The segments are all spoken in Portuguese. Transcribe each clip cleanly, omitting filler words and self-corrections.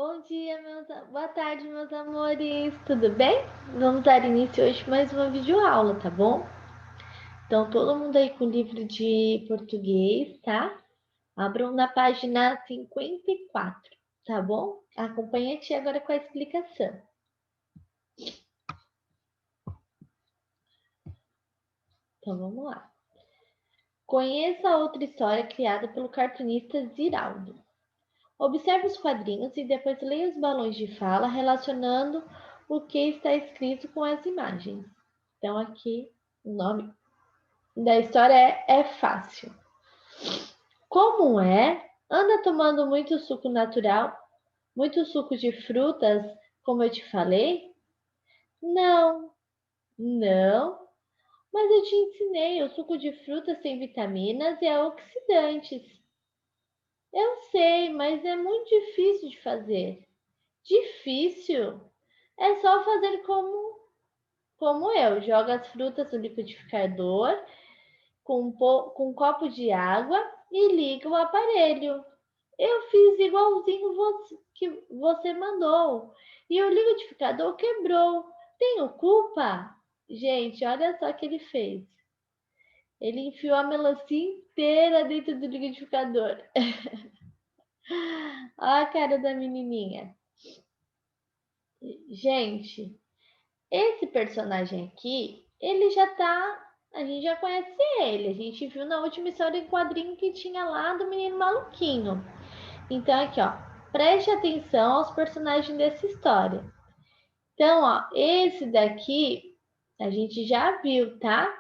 Bom dia, boa tarde, meus amores. Tudo bem? Vamos dar início hoje a mais uma videoaula, tá bom? Então, todo mundo aí com o livro de português, tá? Abram na página 54, tá bom? Acompanhe a tia agora com a explicação. Então, vamos lá. Conheça outra história criada pelo cartunista Ziraldo. Observe os quadrinhos e depois leia os balões de fala relacionando o que está escrito com as imagens. Então, aqui o nome da história é fácil. Como é? Anda tomando muito suco natural, muito suco de frutas, como eu te falei? Não, não. Mas eu te ensinei, o suco de frutas tem vitaminas e oxidantes. Eu sei, mas é muito difícil de fazer. Difícil? É só fazer como eu. Joga as frutas no liquidificador com um copo de água e liga o aparelho. Eu fiz igualzinho que você mandou. E o liquidificador quebrou. Tenho culpa? Gente, olha só o que ele fez. Ele enfiou a melancia inteira dentro do liquidificador. Olha a cara da menininha. Gente, esse personagem aqui, ele já tá. A gente já conhece ele. A gente viu na última história em quadrinho que tinha lá do menino maluquinho. Então, aqui, ó. Preste atenção aos personagens dessa história. Então, ó, esse daqui a gente já viu, tá?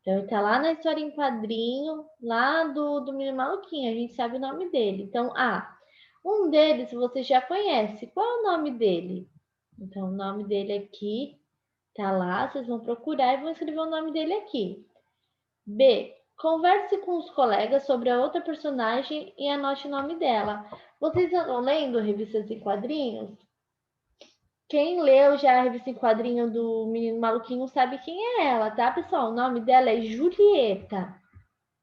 Então, ele tá lá na história em quadrinho, lá do menino maluquinho. A gente sabe o nome dele. Então, um deles você já conhece. Qual é o nome dele? Então, o nome dele aqui tá lá, vocês vão procurar e vão escrever o nome dele aqui. B. Converse com os colegas sobre a outra personagem e anote o nome dela. Vocês estão lendo revistas em quadrinhos? Quem leu já a revista em quadrinho do Menino Maluquinho sabe quem é ela, tá, pessoal? O nome dela é Julieta,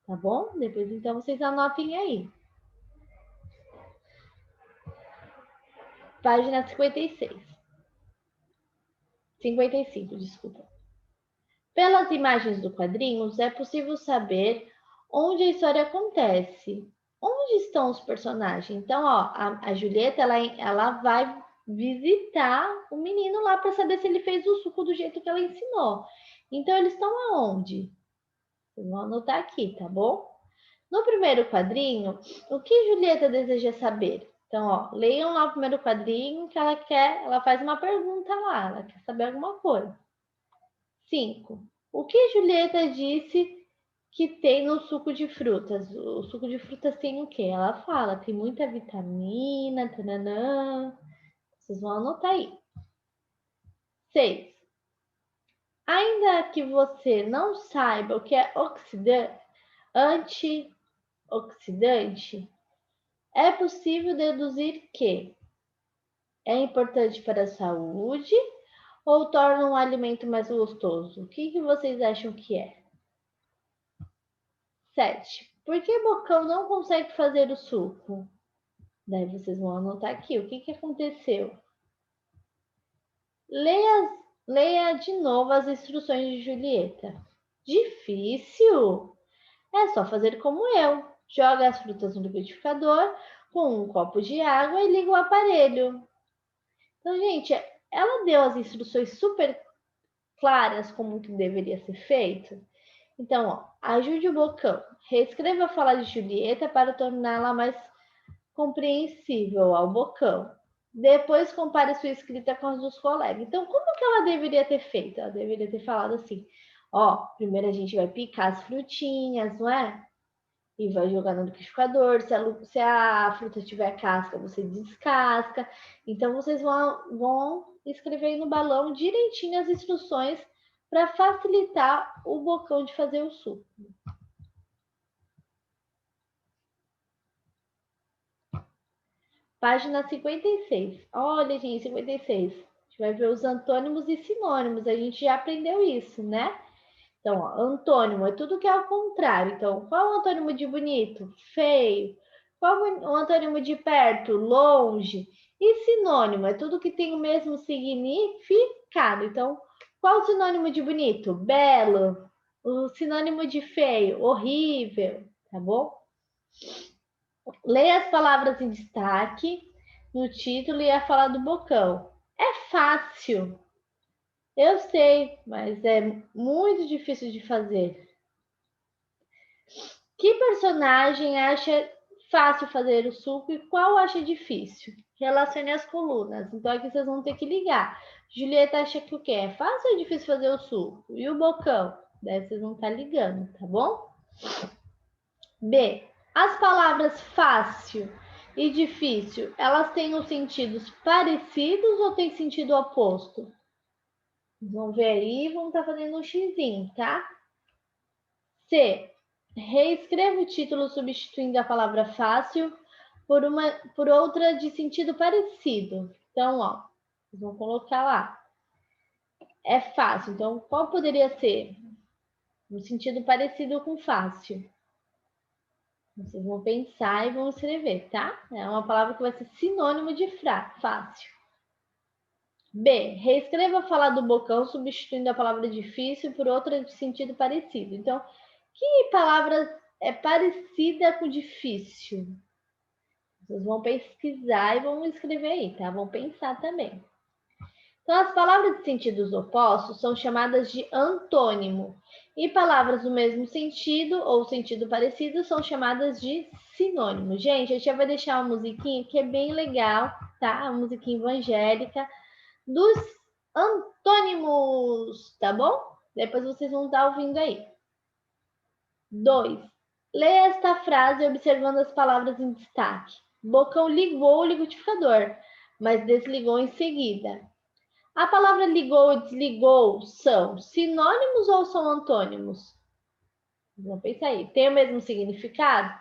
tá bom? Depois então vocês anotem aí. Página 56. 55, desculpa. Pelas imagens do quadrinho, é possível saber onde a história acontece. Onde estão os personagens? Então, ó, a Julieta, ela vai visitar o menino lá para saber se ele fez o suco do jeito que ela ensinou. Então, eles estão aonde? Vocês vão anotar aqui, tá bom? No primeiro quadrinho, o que Julieta deseja saber? Então, ó, leiam lá o primeiro quadrinho que ela faz uma pergunta lá, ela quer saber alguma coisa. 5. O que Julieta disse que tem no suco de frutas? O suco de frutas tem o quê? Ela fala, tem muita vitamina, tananã. Vocês vão anotar aí. 6. Ainda que você não saiba o que é antioxidante, é possível deduzir que é importante para a saúde ou torna um alimento mais gostoso? O que vocês acham que é? 7. Por que Bocão não consegue fazer o suco? Daí vocês vão anotar aqui o que aconteceu. Leia de novo as instruções de Julieta. Difícil? É só fazer como eu. Joga as frutas no liquidificador com um copo de água e liga o aparelho. Então, gente, ela deu as instruções super claras como que deveria ser feito. Então, ó, ajude o Bocão. Reescreva a fala de Julieta para torná-la mais compreensível ao Bocão. Depois compare sua escrita com as dos colegas. Então, como que ela deveria ter feito? Ela deveria ter falado assim: ó, primeiro a gente vai picar as frutinhas, não é? E vai jogar no liquidificador. Se a fruta tiver casca, você descasca. Então, vocês vão escrever aí no balão direitinho as instruções para facilitar o Bocão de fazer o suco. Página 56. Olha, gente, 56. A gente vai ver os antônimos e sinônimos. A gente já aprendeu isso, né? Então, ó, antônimo é tudo que é ao contrário. Então, qual é o antônimo de bonito? Feio. Qual o antônimo de perto? Longe. E sinônimo? É tudo que tem o mesmo significado. Então, qual o sinônimo de bonito? Belo. O sinônimo de feio? Horrível. Tá bom? Leia as palavras em destaque no título e a fala do bocão. É fácil. Eu sei, mas é muito difícil de fazer. Que personagem acha fácil fazer o suco e qual acha difícil? Relacione as colunas. Então aqui vocês vão ter que ligar. Julieta acha que o quê? É fácil ou difícil fazer o suco? E o bocão? Daí vocês vão estar ligando, tá bom? B. As palavras fácil e difícil, elas têm os sentidos parecidos ou têm sentido oposto? Vamos ver aí, vamos estar fazendo um xizinho, tá? C. Reescreva o título substituindo a palavra fácil por outra de sentido parecido. Então, ó, vocês vão colocar lá. É fácil. Então, qual poderia ser? No sentido parecido com fácil. Vocês vão pensar e vão escrever, tá? É uma palavra que vai ser sinônimo de fácil. B. Reescreva a fala do bocão substituindo a palavra difícil por outra de sentido parecido. Então, que palavra é parecida com difícil? Vocês vão pesquisar e vão escrever aí, tá? Vão pensar também. Então, as palavras de sentidos opostos são chamadas de antônimo. E palavras do mesmo sentido ou sentido parecido são chamadas de sinônimo. Gente, a gente já vai deixar uma musiquinha que é bem legal, tá? A musiquinha evangélica dos antônimos, tá bom? Depois vocês vão estar ouvindo aí. 2. Leia esta frase observando as palavras em destaque. Bocão ligou o liquidificador, mas desligou em seguida. A palavra ligou e desligou são sinônimos ou são antônimos? Vamos pensar aí. Tem o mesmo significado?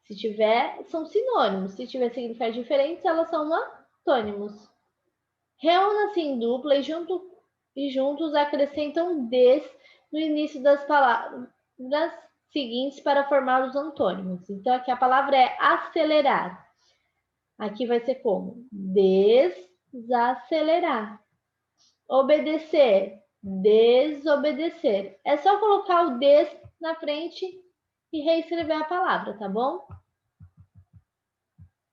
Se tiver, são sinônimos. Se tiver significados diferentes, elas são antônimos. Reúna-se em dupla e juntos acrescentam des no início das palavras seguintes para formar os antônimos. Então, aqui a palavra é acelerar. Aqui vai ser como? Desacelerar. Obedecer, desobedecer. É só colocar o des na frente e reescrever a palavra, tá bom?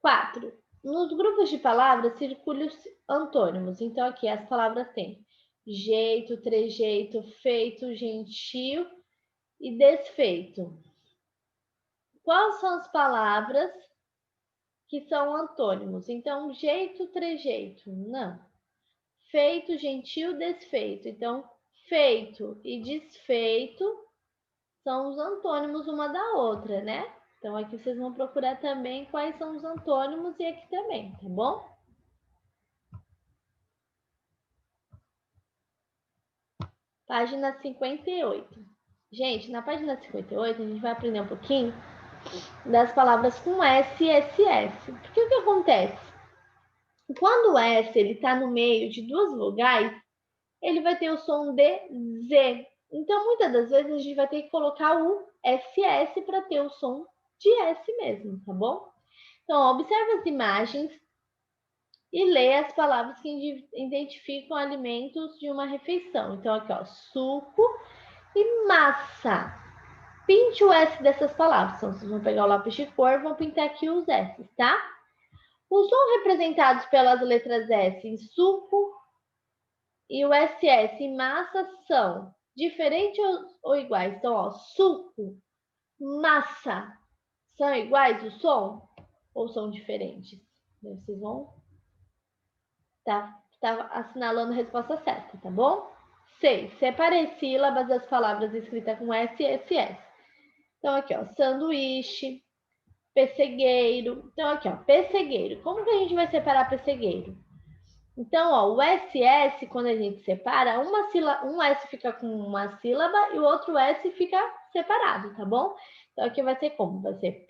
4. Nos grupos de palavras circulam os antônimos. Então, aqui as palavras têm jeito, trejeito, feito, gentil e desfeito. Quais são as palavras que são antônimos? Então, jeito, trejeito, não. Feito, gentil, desfeito. Então, feito e desfeito são os antônimos uma da outra, né? Então, aqui vocês vão procurar também quais são os antônimos e aqui também, tá bom? Página 58. Gente, na página 58, a gente vai aprender um pouquinho das palavras com S e SS. Porque o que acontece? Quando o S está no meio de duas vogais, ele vai ter o som de Z. Então, muitas das vezes, a gente vai ter que colocar o SS para ter o som de S mesmo, tá bom? Então, observe as imagens e leia as palavras que identificam alimentos de uma refeição. Então, aqui, ó, suco e massa. Pinte o S dessas palavras. Então, vocês vão pegar o lápis de cor e vão pintar aqui os S, tá? Os sons representados pelas letras S em suco e o SS em massa são diferentes ou iguais? Então, ó, suco, massa, são iguais o som ou são diferentes? Vocês vão tá assinalando a resposta certa, tá bom? 6. Separe as sílabas das palavras escritas com S e SS. Então, aqui, ó, sanduíche, pessegueiro. Então, aqui, ó, pessegueiro. Como que a gente vai separar pessegueiro? Então, ó, o SS, quando a gente separa, um S fica com uma sílaba e o outro S fica separado, tá bom? Então, aqui vai ser como? Vai ser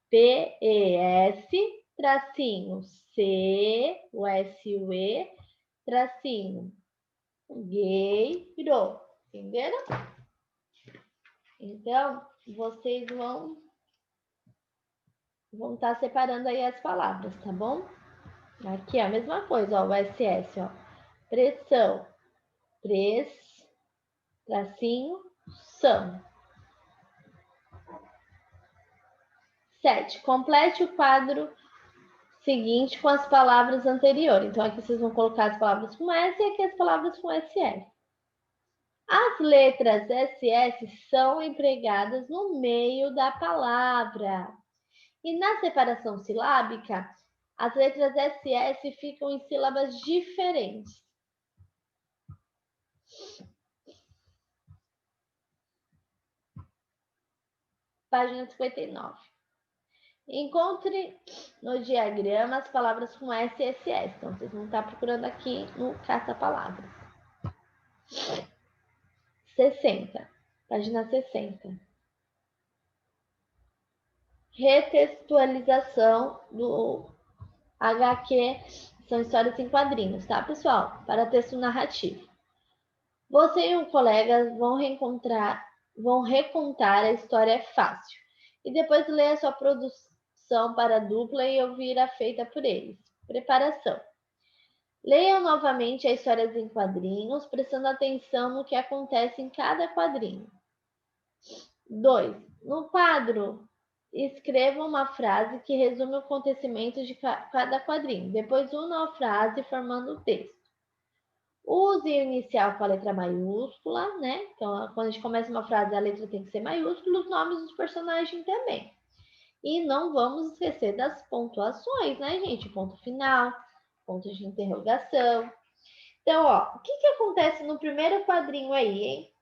P-E-S, tracinho C, o S e o E, tracinho gueiro. Entenderam? Então, vocês vão vão estar separando aí as palavras, tá bom? Aqui é a mesma coisa, ó, o SS, ó. Pressão, tracinho, são. 7. Complete o quadro seguinte com as palavras anteriores. Então, aqui vocês vão colocar as palavras com S e aqui as palavras com SS. As letras SS são empregadas no meio da palavra. E na separação silábica, as letras SS ficam em sílabas diferentes. Página 59. Encontre no diagrama as palavras com S e SS. Então, vocês vão estar procurando aqui no caça-palavras. 60. Página 60. Retextualização do HQ. São histórias em quadrinhos, tá, pessoal? Para texto narrativo. Você e um colega vão recontar a história fácil. E depois ler a sua produção para a dupla e ouvir a feita por eles. Preparação. Leiam novamente as histórias em quadrinhos, prestando atenção no que acontece em cada quadrinho. 2. No quadro, escreva uma frase que resume o acontecimento de cada quadrinho. Depois, una a frase formando o texto. Use o inicial com a letra maiúscula, né? Então, quando a gente começa uma frase, a letra tem que ser maiúscula, os nomes dos personagens também. E não vamos esquecer das pontuações, né, gente? Ponto final, ponto de interrogação. Então, ó, o que acontece no primeiro quadrinho aí, hein?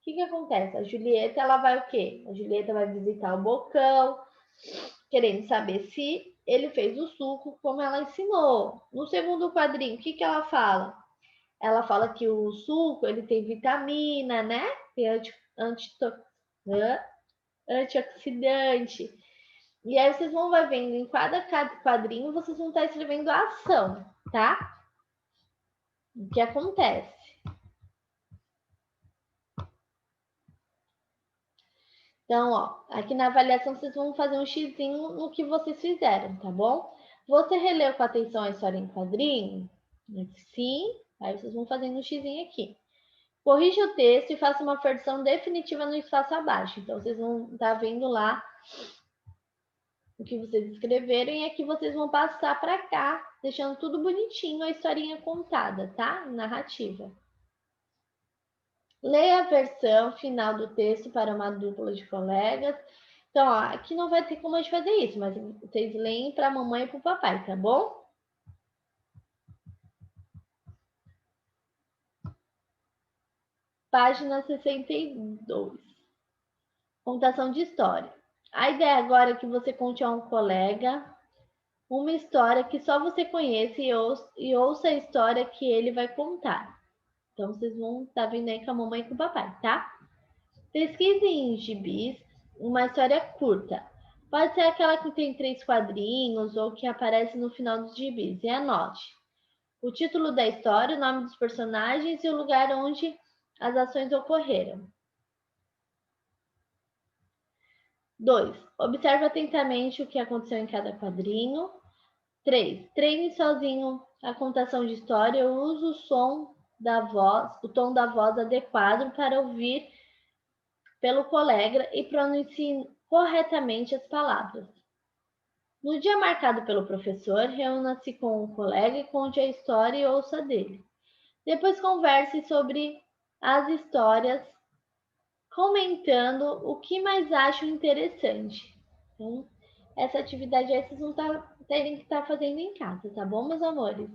O que acontece? A Julieta, ela vai o quê? A Julieta vai visitar o Bocão, querendo saber se ele fez o suco como ela ensinou. No segundo quadrinho, o que ela fala? Ela fala que o suco, ele tem vitamina, né? Tem antioxidante. E aí vocês vão vendo em cada quadrinho, vocês vão estar escrevendo a ação, tá? O que acontece? Então, ó, aqui na avaliação vocês vão fazer um xizinho no que vocês fizeram, tá bom? Você releu com atenção a história em quadrinho? Sim. Aí vocês vão fazendo um xizinho aqui. Corrija o texto e faça uma versão definitiva no espaço abaixo. Então, vocês vão estar vendo lá o que vocês escreveram e aqui vocês vão passar para cá, deixando tudo bonitinho, a historinha contada, tá? Narrativa. Leia a versão final do texto para uma dupla de colegas. Então, ó, aqui não vai ter como a gente fazer isso, mas vocês leem para a mamãe e para o papai, tá bom? Página 62. Contação de história. A ideia agora é que você conte a um colega uma história que só você conhece e ouça a história que ele vai contar. Então, vocês vão estar vendo aí com a mamãe e com o papai, tá? Pesquise em gibis uma história curta. Pode ser aquela que tem 3 quadrinhos ou que aparece no final dos gibis. E anote o título da história, o nome dos personagens e o lugar onde as ações ocorreram. 2. Observe atentamente o que aconteceu em cada quadrinho. 3. Treine sozinho a contação de história. Use o tom da voz adequado para ouvir pelo colega e pronuncie corretamente as palavras. No dia marcado pelo professor, reúna-se com o colega e conte a história e ouça dele. Depois converse sobre as histórias, comentando o que mais acham interessante. Então, essa atividade aí vocês vão terem que estar fazendo em casa, tá bom, meus amores?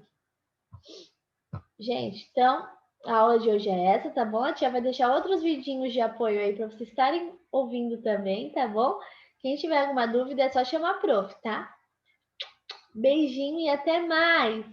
Gente, então, a aula de hoje é essa, tá bom? A tia vai deixar outros vidinhos de apoio aí para vocês estarem ouvindo também, tá bom? Quem tiver alguma dúvida é só chamar a prof, tá? Beijinho e até mais!